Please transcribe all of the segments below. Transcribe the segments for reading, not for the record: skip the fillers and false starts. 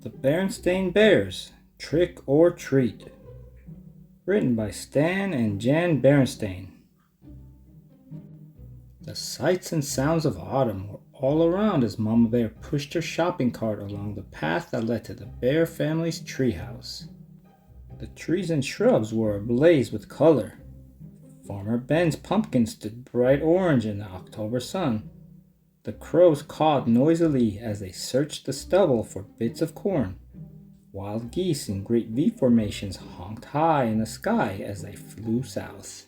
The Berenstain Bears, Trick or Treat. Written by Stan and Jan Berenstein. The sights and sounds of autumn were all around as Mama Bear pushed her shopping cart along the path that led to the Bear family's treehouse. The trees and shrubs were ablaze with color. Farmer Ben's pumpkin stood bright orange in the October sun. The crows cawed noisily as they searched the stubble for bits of corn. Wild geese in great V formations honked high in the sky as they flew south.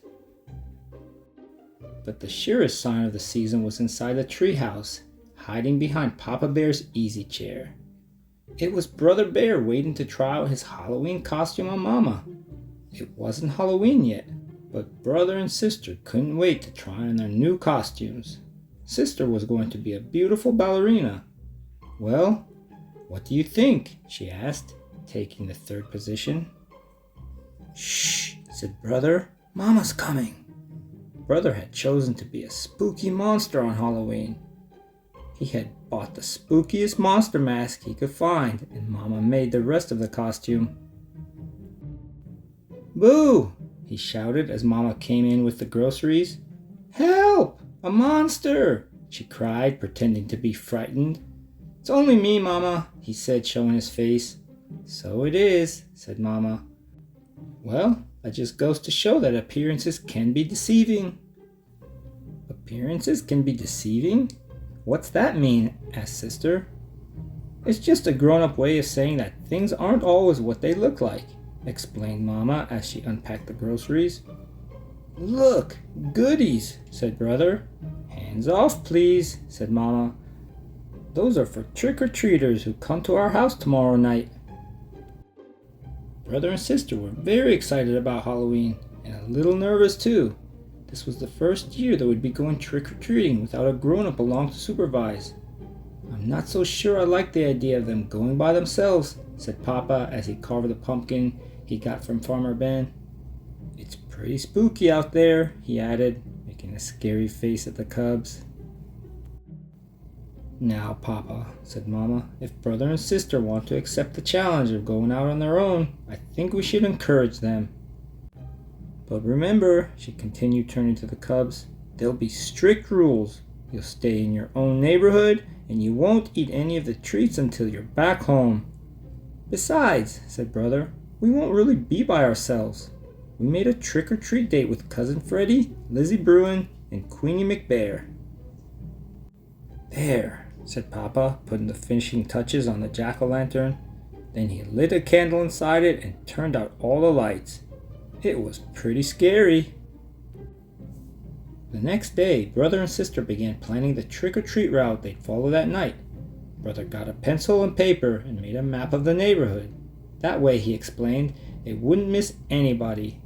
But the surest sign of the season was inside the treehouse, hiding behind Papa Bear's easy chair. It was Brother Bear waiting to try out his Halloween costume on Mama. It wasn't Halloween yet, but brother and sister couldn't wait to try on their new costumes. Sister was going to be a beautiful ballerina. "Well, what do you think?" she asked, taking the third position. "Shh," said Brother. "Mama's coming." Brother had chosen to be a spooky monster on Halloween. He had bought the spookiest monster mask he could find, and Mama made the rest of the costume. "Boo!" he shouted as Mama came in with the groceries. "Help! A monster!" she cried, pretending to be frightened. "It's only me, Mama," he said, showing his face. "So it is," said Mama. "Well, that just goes to show that appearances can be deceiving." "Appearances can be deceiving? What's that mean?" asked Sister. "It's just a grown-up way of saying that things aren't always what they look like," explained Mama as she unpacked the groceries. "Look, goodies," said Brother. "Hands off, please," said Mama. "Those are for trick-or-treaters who come to our house tomorrow night." Brother and Sister were very excited about Halloween, and a little nervous too. This was the first year they would be going trick-or-treating without a grown-up along to supervise. "I'm not so sure I like the idea of them going by themselves," said Papa as he carved the pumpkin he got from Farmer Ben. "It's pretty spooky out there," he added, making a scary face at the cubs. "Now, Papa," said Mama, "if Brother and Sister want to accept the challenge of going out on their own, I think we should encourage them. But remember," she continued, turning to the cubs, "there'll be strict rules. You'll stay in your own neighborhood, and you won't eat any of the treats until you're back home." "Besides," said Brother, "we won't really be by ourselves. We made a trick-or-treat date with Cousin Freddie, Lizzie Bruin, and Queenie McBear." "There," said Papa, putting the finishing touches on the jack-o'-lantern. Then he lit a candle inside it and turned out all the lights. It was pretty scary. The next day, Brother and Sister began planning the trick-or-treat route they'd follow that night. Brother got a pencil and paper and made a map of the neighborhood. That way, he explained, they wouldn't miss anybody.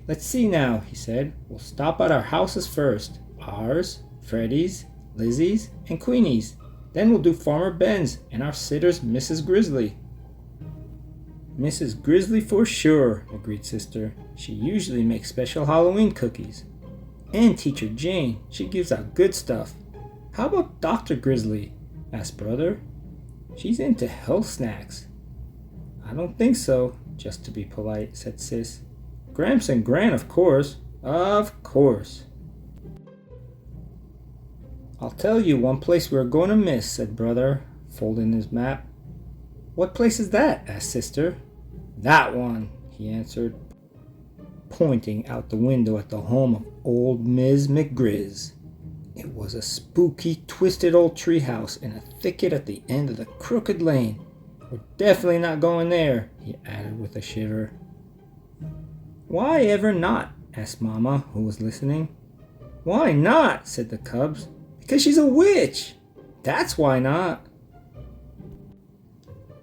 "Let's see now," he said. "We'll stop at our houses first. Ours, Freddie's, Lizzie's, and Queenie's. Then we'll do Farmer Ben's and our sitter's Mrs. Grizzly." "Mrs. Grizzly for sure," agreed Sister. "She usually makes special Halloween cookies. And Teacher Jane, she gives out good stuff." "How about Dr. Grizzly?" asked Brother. "She's into health snacks." "I don't think so, just to be polite," said Sis. "Gramps and Gran, of course." "Of course." "I'll tell you one place we're going to miss," said Brother, folding his map. "What place is that?" asked Sister. "That one," he answered, pointing out the window at the home of old Ms. McGrizz. It was a spooky, twisted old treehouse in a thicket at the end of the crooked lane. "We're definitely not going there," he added with a shiver. "Why ever not?" asked Mama, who was listening. "Why not?" said the cubs. "Because she's a witch. That's why not."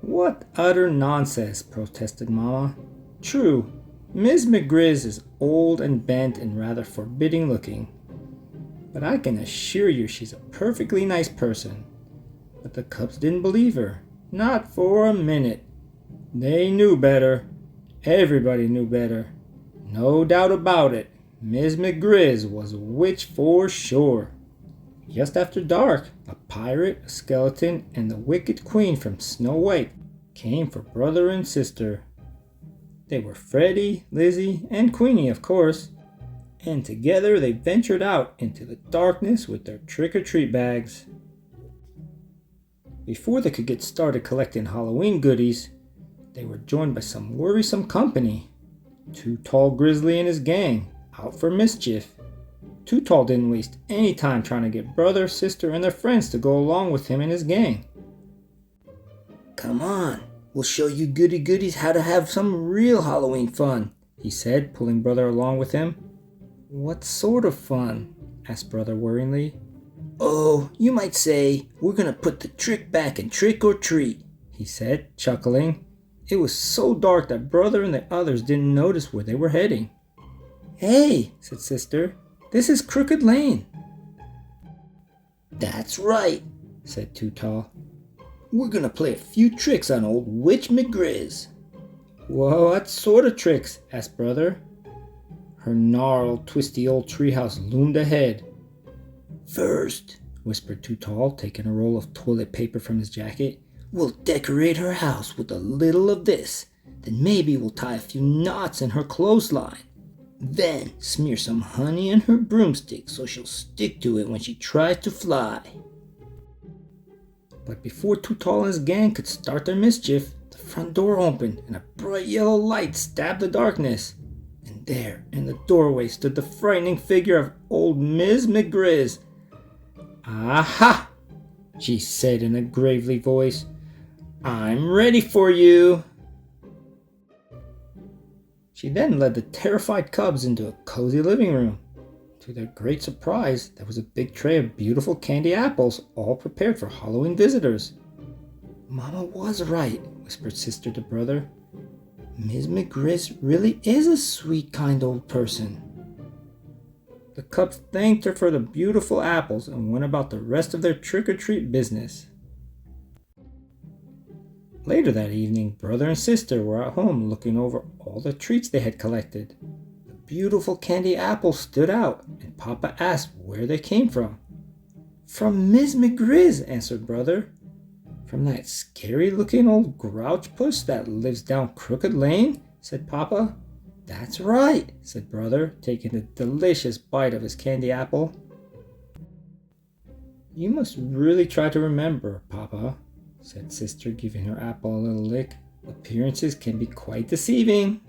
"What utter nonsense," protested Mama. "True, Ms. McGrizz is old and bent and rather forbidding looking. But I can assure you she's a perfectly nice person." But the cubs didn't believe her. Not for a minute. They knew better. Everybody knew better. No doubt about it. Ms. McGrizz was a witch for sure. Just after dark, a pirate, a skeleton, and the wicked queen from Snow White came for brother and sister. They were Freddie, Lizzie, and Queenie, of course, and together they ventured out into the darkness with their trick-or-treat bags. Before they could get started collecting Halloween goodies, they were joined by some worrisome company. Too Tall Grizzly and his gang, out for mischief. Too Tall didn't waste any time trying to get brother, sister, and their friends to go along with him and his gang. "Come on, we'll show you goody goodies how to have some real Halloween fun," he said, pulling brother along with him. "What sort of fun?" asked brother worryingly. "Oh, you might say we're gonna put the trick back and trick or treat," he said, chuckling. It was so dark that brother and the others didn't notice where they were heading. "Hey," said sister, "this is Crooked Lane." "That's right," said Too Tall. "We're gonna play a few tricks on old Witch McGrizz." "What sort of tricks?" asked brother. Her gnarled, twisty old treehouse loomed ahead. "First," whispered Too Tall, taking a roll of toilet paper from his jacket, "we'll decorate her house with a little of this. Then maybe we'll tie a few knots in her clothesline. Then smear some honey in her broomstick so she'll stick to it when she tries to fly." But before Too Tall and his gang could start their mischief, the front door opened and a bright yellow light stabbed the darkness. And there, in the doorway, stood the frightening figure of old Ms. McGrizz. "Aha!" she said in a gravely voice. "I'm ready for you." She then led the terrified cubs into a cozy living room. To their great surprise, there was a big tray of beautiful candy apples, all prepared for Halloween visitors. "Mama was right," whispered sister to brother. "Ms. McGrizz really is a sweet, kind old person." The cubs thanked her for the beautiful apples and went about the rest of their trick-or-treat business. Later that evening, brother and sister were at home looking over all the treats they had collected. The beautiful candy apples stood out, and Papa asked where they came from. "From Ms. McGrizz," answered brother. "From that scary-looking old grouch puss that lives down Crooked Lane?" said Papa. "That's right," said brother, taking a delicious bite of his candy apple. "You must really try to remember, Papa," said sister, giving her apple a little lick. "Appearances can be quite deceiving."